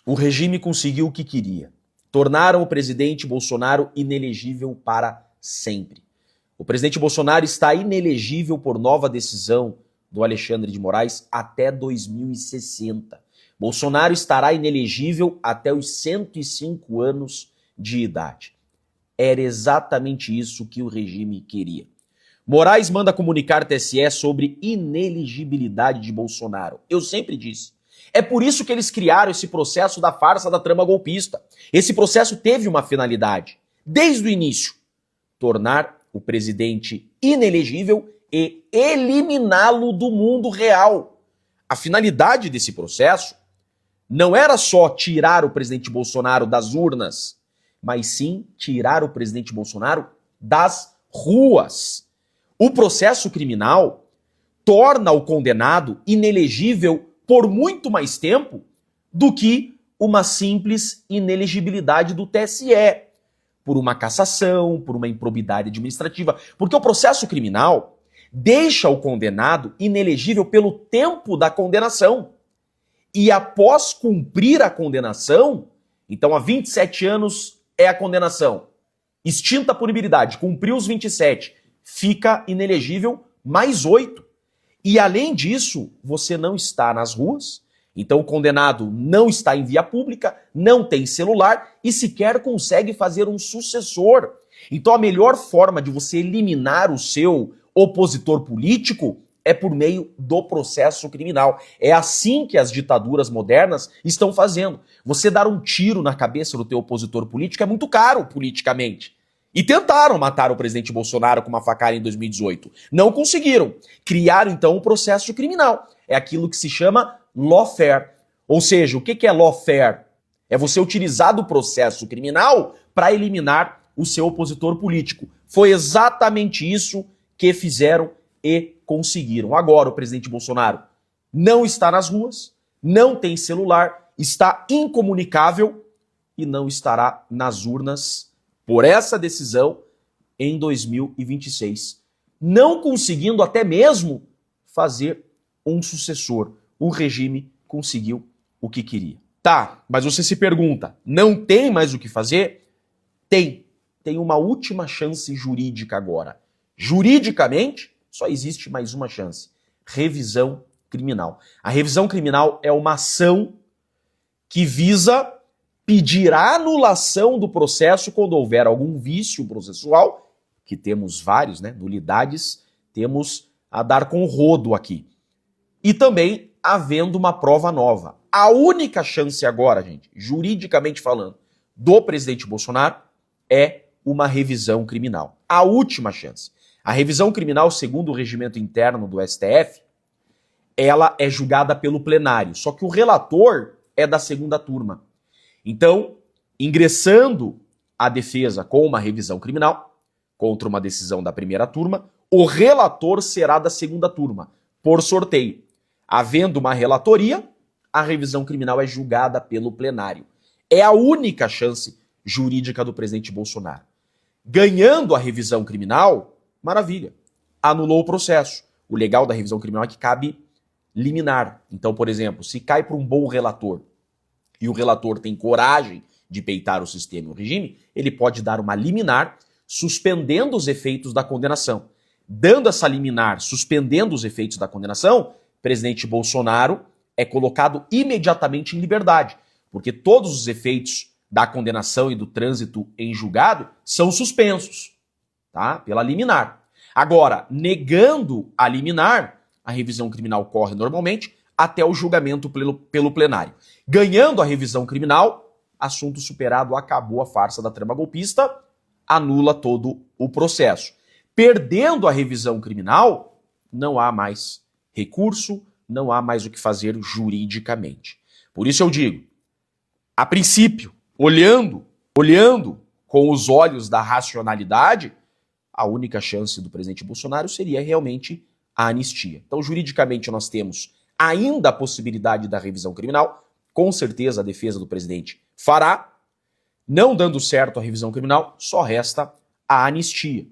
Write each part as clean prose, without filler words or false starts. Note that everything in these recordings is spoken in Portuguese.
O regime conseguiu o que queria. Tornaram o presidente Bolsonaro inelegível para sempre. O presidente Bolsonaro está inelegível por nova decisão do Alexandre de Moraes até 2060. Bolsonaro estará inelegível até os 105 anos de idade. Era exatamente isso que o regime queria. Moraes manda comunicar TSE sobre inelegibilidade de Bolsonaro. Eu sempre disse. É por isso que eles criaram esse processo da farsa da trama golpista. Esse processo teve uma finalidade, desde o início: tornar o presidente inelegível e eliminá-lo do mundo real. A finalidade desse processo não era só tirar o presidente Bolsonaro das urnas, mas sim tirar o presidente Bolsonaro das ruas. O processo criminal torna o condenado inelegível por muito mais tempo do que uma simples inelegibilidade do TSE, por uma cassação, por uma improbidade administrativa, porque o processo criminal deixa o condenado inelegível pelo tempo da condenação. E após cumprir a condenação, então há 27 anos é a condenação, extinta a punibilidade, cumpriu os 27, fica inelegível mais 8. E além disso, você não está nas ruas, então o condenado não está em via pública, não tem celular e sequer consegue fazer um sucessor. Então a melhor forma de você eliminar o seu opositor político é por meio do processo criminal. É assim que as ditaduras modernas estão fazendo. Você dar um tiro na cabeça do teu opositor político é muito caro politicamente. E tentaram matar o presidente Bolsonaro com uma facada em 2018. Não conseguiram. Criaram, então, um processo criminal. É aquilo que se chama lawfare. Ou seja, o que é lawfare? É você utilizar do processo criminal para eliminar o seu opositor político. Foi exatamente isso que fizeram e conseguiram. Agora o presidente Bolsonaro não está nas ruas, não tem celular, está incomunicável e não estará nas urnas por essa decisão em 2026, não conseguindo até mesmo fazer um sucessor. O regime conseguiu o que queria. Tá, mas você se pergunta, não tem mais o que fazer? Tem. Tem uma última chance jurídica agora. Juridicamente, só existe mais uma chance: revisão criminal. A revisão criminal é uma ação que visa pedir a anulação do processo quando houver algum vício processual, que temos vários, né? Nulidades, temos a dar com rodo aqui. E também havendo uma prova nova. A única chance agora, gente, juridicamente falando, do presidente Bolsonaro é uma revisão criminal. A última chance. A revisão criminal, segundo o regimento interno do STF, ela é julgada pelo plenário, só que o relator é da segunda turma. Então, ingressando a defesa com uma revisão criminal contra uma decisão da primeira turma, o relator será da segunda turma, por sorteio. Havendo uma relatoria, a revisão criminal é julgada pelo plenário. É a única chance jurídica do presidente Bolsonaro. Ganhando a revisão criminal, maravilha, anulou o processo. O legal da revisão criminal é que cabe liminar. Então, por exemplo, se cai para um bom relator e o relator tem coragem de peitar o sistema e o regime, ele pode dar uma liminar suspendendo os efeitos da condenação. Dando essa liminar, suspendendo os efeitos da condenação, o presidente Bolsonaro é colocado imediatamente em liberdade, porque todos os efeitos da condenação e do trânsito em julgado são suspensos, tá? Pela liminar. Agora, negando a liminar, a revisão criminal corre normalmente até o julgamento pelo plenário. Ganhando a revisão criminal, assunto superado, acabou a farsa da trama golpista, anula todo o processo. Perdendo a revisão criminal, não há mais recurso, não há mais o que fazer juridicamente. Por isso eu digo, a princípio, olhando com os olhos da racionalidade, a única chance do presidente Bolsonaro seria realmente a anistia. Então, juridicamente, nós temos ainda a possibilidade da revisão criminal, com certeza a defesa do presidente fará. Não dando certo a revisão criminal, só resta a anistia.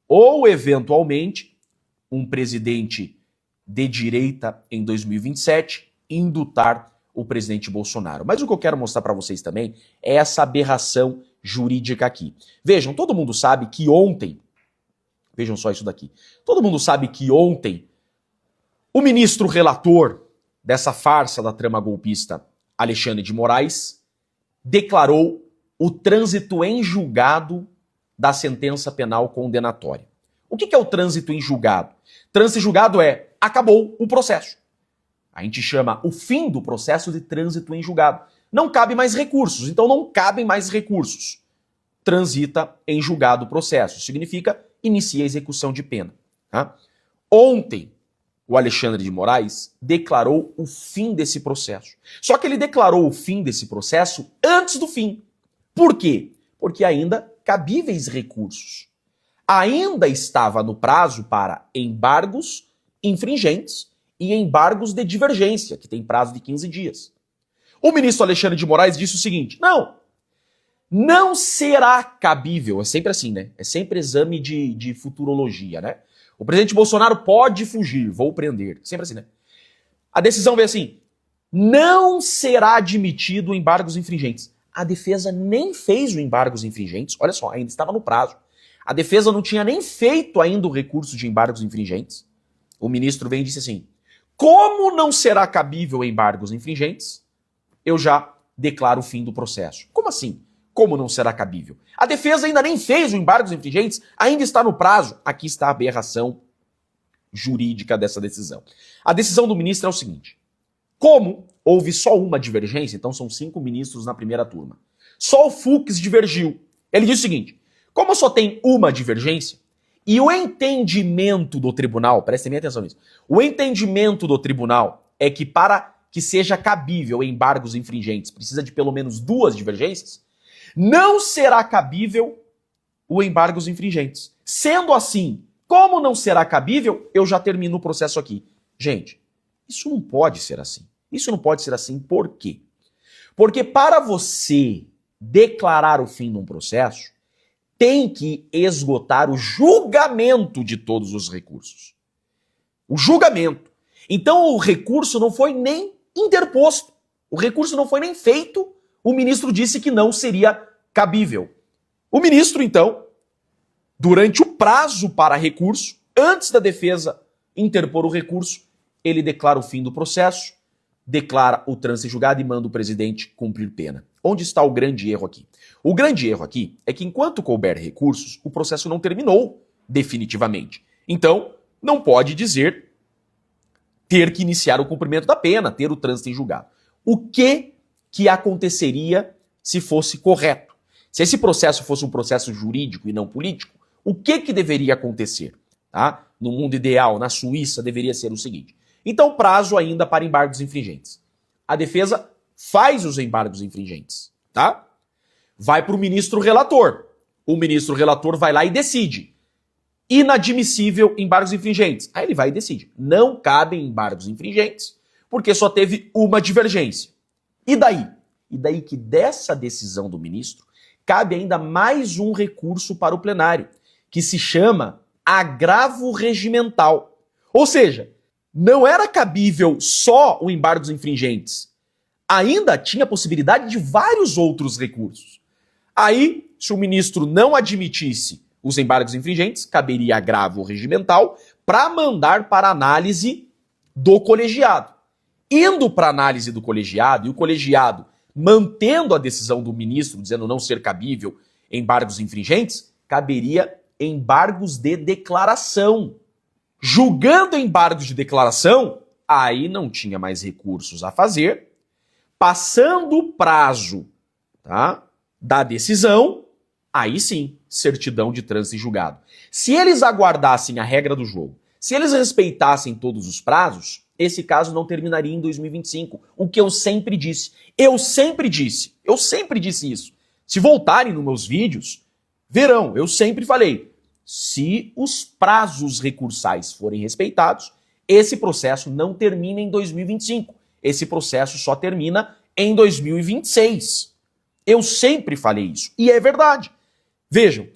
Ou, eventualmente, um presidente de direita em 2027 indutar o presidente Bolsonaro. Mas o que eu quero mostrar para vocês também é essa aberração jurídica aqui. Vejam, todo mundo sabe que ontem, vejam só isso daqui, todo mundo sabe que ontem o ministro relator dessa farsa da trama golpista, Alexandre de Moraes, declarou o trânsito em julgado da sentença penal condenatória. O que é o trânsito em julgado? Trânsito em julgado é, acabou o processo. A gente chama o fim do processo de trânsito em julgado. Não cabe mais recursos, então não cabem mais recursos. Transita em julgado o processo. Significa inicia a execução de pena. Tá? Ontem, o Alexandre de Moraes declarou o fim desse processo. Só que ele declarou o fim desse processo antes do fim. Por quê? Porque ainda cabíveis recursos. Ainda estava no prazo para embargos infringentes e embargos de divergência, que tem prazo de 15 dias. O ministro Alexandre de Moraes disse o seguinte: não será cabível, é sempre assim, né? É sempre exame de futurologia, né? O presidente Bolsonaro pode fugir, vou prender. Sempre assim, né? A decisão veio assim: não será admitido embargos infringentes. A defesa nem fez o embargos infringentes, olha só, ainda estava no prazo. A defesa não tinha nem feito ainda o recurso de embargos infringentes. O ministro vem e disse assim: como não será cabível embargos infringentes, eu já declaro o fim do processo. Como assim? Como não será cabível? A defesa ainda nem fez o embargos infringentes, ainda está no prazo. Aqui está a aberração jurídica dessa decisão. A decisão do ministro é o seguinte: como houve só uma divergência, então são 5 ministros na primeira turma, só o Fux divergiu. Ele diz o seguinte: como só tem uma divergência, e o entendimento do tribunal, prestem bem atenção nisso, o entendimento do tribunal é que para que seja cabível embargos infringentes precisa de pelo menos 2 divergências, não será cabível o embargos infringentes. Sendo assim, como não será cabível, eu já termino o processo aqui. Gente, isso não pode ser assim. Isso não pode ser assim por quê? Porque para você declarar o fim de um processo, tem que esgotar o julgamento de todos os recursos. O julgamento. Então o recurso não foi nem interposto. O recurso não foi nem feito. O ministro disse que não seria cabível. O ministro, então, durante o prazo para recurso, antes da defesa interpor o recurso, ele declara o fim do processo, declara o trânsito em julgado e manda o presidente cumprir pena. Onde está o grande erro aqui? O grande erro aqui é que enquanto couber recursos, o processo não terminou definitivamente. Então, não pode dizer ter que iniciar o cumprimento da pena, ter o trânsito em julgado. O que aconteceria se fosse correto? Se esse processo fosse um processo jurídico e não político, o que deveria acontecer? Tá? No mundo ideal, na Suíça, deveria ser o seguinte: então, prazo ainda para embargos infringentes. A defesa faz os embargos infringentes, tá? Vai para o ministro relator. O ministro relator vai lá e decide. Inadmissível embargos infringentes. Aí ele vai e decide. Não cabem embargos infringentes, porque só teve uma divergência. E daí? E daí que dessa decisão do ministro, cabe ainda mais um recurso para o plenário, que se chama agravo regimental. Ou seja, não era cabível só o embargos infringentes. Ainda tinha possibilidade de vários outros recursos. Aí, se o ministro não admitisse os embargos infringentes, caberia agravo regimental para mandar para análise do colegiado. Indo para análise do colegiado, e o colegiado mantendo a decisão do ministro, dizendo não ser cabível embargos infringentes, caberia embargos de declaração. Julgando embargos de declaração, aí não tinha mais recursos a fazer. Passando o prazo, tá, da decisão, aí sim, certidão de trânsito em julgado. Se eles aguardassem a regra do jogo, se eles respeitassem todos os prazos, esse caso não terminaria em 2025. O que eu sempre disse. Eu sempre disse isso. Se voltarem nos meus vídeos, verão, eu sempre falei, se os prazos recursais forem respeitados, esse processo não termina em 2025. Esse processo só termina em 2026. Eu sempre falei isso. E é verdade. Vejam,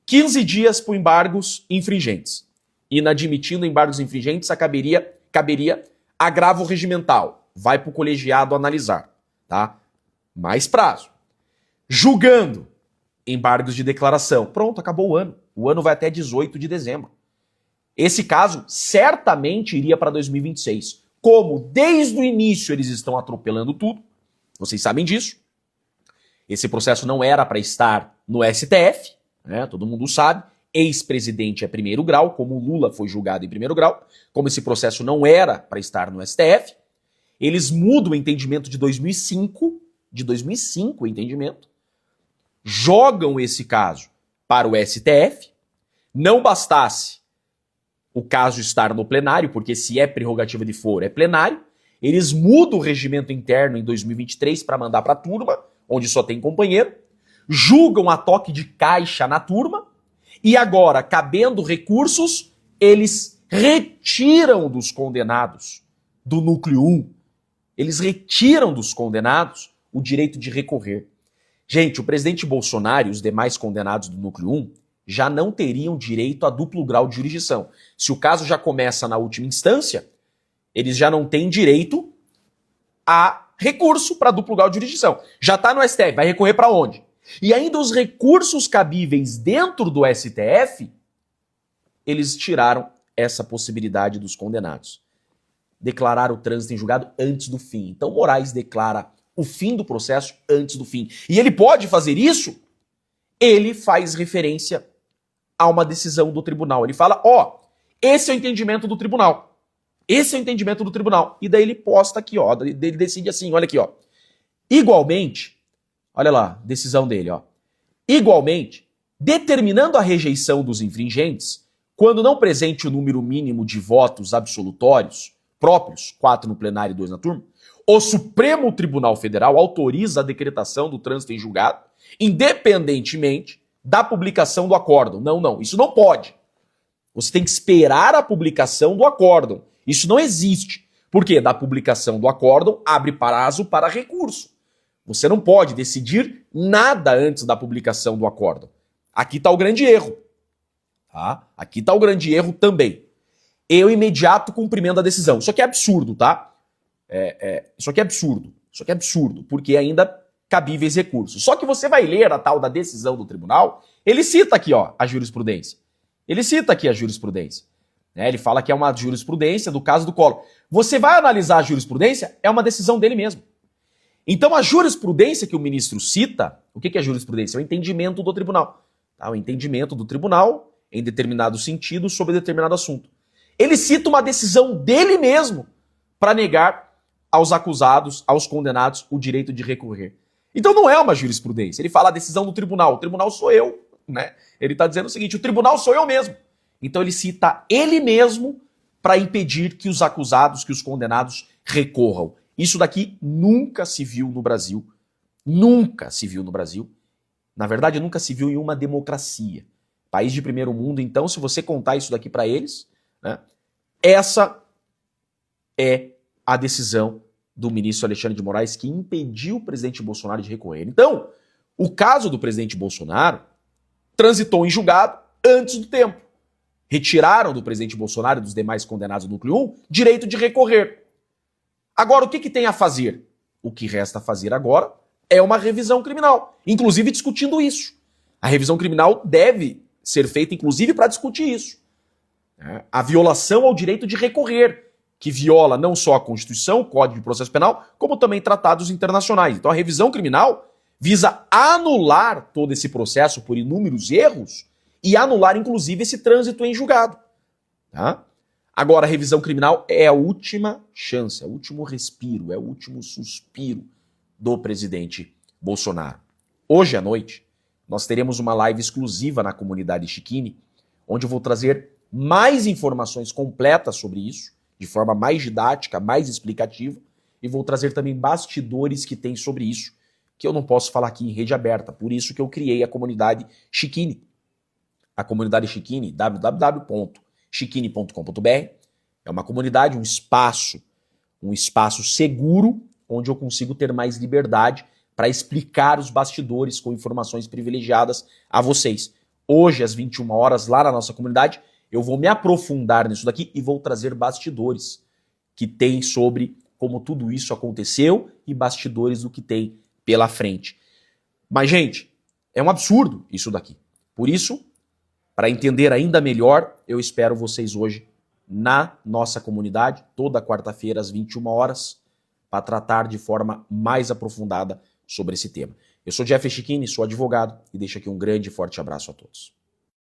15 dias por embargos infringentes. Inadmitindo embargos infringentes, caberia agravo regimental. vai para o colegiado analisar, tá? Mais prazo. Julgando, embargos de declaração. Pronto, acabou o ano. O ano vai até 18 de dezembro. Esse caso certamente iria para 2026. Como desde o início eles estão atropelando tudo, vocês sabem disso. Esse processo não era para estar no STF, né? Todo mundo sabe. Ex-presidente é primeiro grau, como o Lula foi julgado em primeiro grau. Como esse processo não era para estar no STF, eles mudam o entendimento de 2005 o entendimento, jogam esse caso para o STF. Não bastasse o caso estar no plenário, porque se é prerrogativa de foro, é plenário. Eles mudam o regimento interno em 2023 para mandar para a turma, onde só tem companheiro, julgam a toque de caixa na turma, e agora, cabendo recursos, eles retiram dos condenados do núcleo 1, eles retiram dos condenados o direito de recorrer. Gente, o presidente Bolsonaro e os demais condenados do núcleo 1 já não teriam direito a duplo grau de jurisdição. Se o caso já começa na última instância, eles já não têm direito a recurso para duplo grau de jurisdição. Já está no STF, vai recorrer para onde? E ainda os recursos cabíveis dentro do STF, eles tiraram essa possibilidade dos condenados. Declarar o trânsito em julgado antes do fim. Então Moraes declara o fim do processo antes do fim. E ele pode fazer isso? Ele faz referência a uma decisão do tribunal. Ele fala, esse é o entendimento do tribunal. Esse é o entendimento do tribunal. E daí ele posta aqui, ele decide assim, olha aqui, igualmente, olha lá, decisão dele, igualmente, determinando a rejeição dos infringentes, quando não presente o número mínimo de votos absolutórios próprios, 4 no plenário e 2 na turma, o Supremo Tribunal Federal autoriza a decretação do trânsito em julgado, independentemente da publicação do acórdão. Não, isso não pode. Você tem que esperar a publicação do acórdão. Isso não existe. Por quê? Da publicação do acórdão abre prazo para recurso. Você não pode decidir nada antes da publicação do acórdão. Aqui está o grande erro. Tá? Aqui está o grande erro também. E o imediato cumprimento da decisão. Isso aqui é absurdo, tá? Isso aqui é absurdo. Isso aqui é absurdo, porque ainda cabíveis recursos. Só que você vai ler a tal da decisão do tribunal, ele cita aqui, a jurisprudência. Ele cita aqui a jurisprudência. Ele fala que é uma jurisprudência do caso do Collor. Você vai analisar a jurisprudência, é uma decisão dele mesmo. Então a jurisprudência que o ministro cita, o que é a jurisprudência? É o entendimento do tribunal. Tá? O entendimento do tribunal em determinado sentido sobre determinado assunto. Ele cita uma decisão dele mesmo para negar aos acusados, aos condenados, o direito de recorrer. Então não é uma jurisprudência. Ele fala a decisão do tribunal. O tribunal sou eu, né? Ele está dizendo o seguinte, o tribunal sou eu mesmo. Então ele cita ele mesmo para impedir que os acusados, que os condenados recorram. Isso daqui nunca se viu no Brasil. Nunca se viu no Brasil. Na verdade, nunca se viu em uma democracia. País de primeiro mundo, então, se você contar isso daqui para eles, né, essa é a decisão do ministro Alexandre de Moraes que impediu o presidente Bolsonaro de recorrer. Então, o caso do presidente Bolsonaro transitou em julgado antes do tempo. Retiraram do presidente Bolsonaro e dos demais condenados do núcleo 1 direito de recorrer. Agora, o que tem a fazer? O que resta a fazer agora é uma revisão criminal, inclusive discutindo isso. A revisão criminal deve ser feita, inclusive, para discutir isso. A violação ao direito de recorrer, que viola não só a Constituição, o Código de Processo Penal, como também tratados internacionais. Então a revisão criminal visa anular todo esse processo por inúmeros erros e anular, inclusive, esse trânsito em julgado. Tá? Agora, a revisão criminal é a última chance, é o último respiro, é o último suspiro do presidente Bolsonaro. Hoje à noite, nós teremos uma live exclusiva na comunidade Chiquini, onde eu vou trazer mais informações completas sobre isso, de forma mais didática, mais explicativa, e vou trazer também bastidores que tem sobre isso, que eu não posso falar aqui em rede aberta, por isso que eu criei a comunidade Chiquini. A comunidade Chiquini, www.chiquini.com.br, é uma comunidade, um espaço seguro, onde eu consigo ter mais liberdade para explicar os bastidores com informações privilegiadas a vocês. Hoje, às 21 horas, lá na nossa comunidade, eu vou me aprofundar nisso daqui e vou trazer bastidores que tem sobre como tudo isso aconteceu e bastidores do que tem pela frente. Mas, gente, é um absurdo isso daqui. Por isso, para entender ainda melhor, eu espero vocês hoje na nossa comunidade, toda quarta-feira às 21 horas, para tratar de forma mais aprofundada sobre esse tema. Eu sou Jeff Chiquini, sou advogado e deixo aqui um grande e forte abraço a todos.